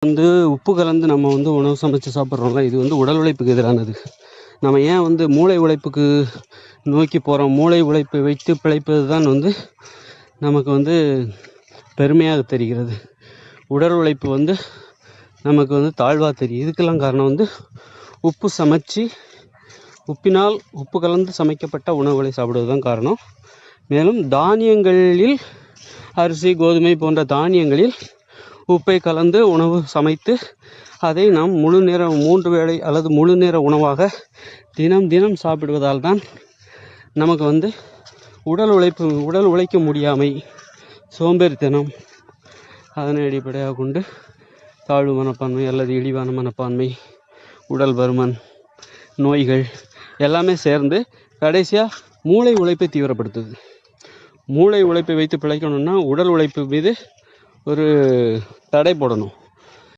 வந்து உப்பு கலந்து நம்ம வந்து உணவு சமைச்சு சாப்பிட்றோம்ல, இது வந்து உடல் உழைப்புக்கு எதிரானது. நம்ம ஏன் வந்து மூளை உழைப்புக்கு நோக்கி போகிறோம்? மூளை உழைப்பை வைத்து பிழைப்பது தான் வந்து நமக்கு வந்து பெருமையாக தெரிகிறது. உடல் உழைப்பு வந்து நமக்கு வந்து தாழ்வாக தெரியும். இதுக்கெல்லாம் காரணம் வந்து உப்பு கலந்து சமைக்கப்பட்ட உணவுகளை சாப்பிடுவது தான் காரணம். மேலும் தானியங்களில் அரிசி, கோதுமை போன்ற தானியங்களில் உப்பை கலந்து உணவு சமைத்து அதை நாம் முழு நேர 3 வேளை அல்லது முழு நேர உணவாக தினம் சாப்பிடுவதால் தான் நமக்கு வந்து உடல் உழைக்க முடியாமை, சோம்பேறித்தனம், அதனை அடிப்படையாக கொண்டு தாழ்வு மனப்பான்மை அல்லது இழிவான மனப்பான்மை, உடல் பருமன், நோய்கள் எல்லாமே சேர்ந்து கடைசியாக மூளை உழைப்பை தீவிரப்படுத்துது. மூளை உழைப்பை வைத்து பிழைக்கணும்னா உடல் உழைப்பு மீது ஒரு தடை போடணும்.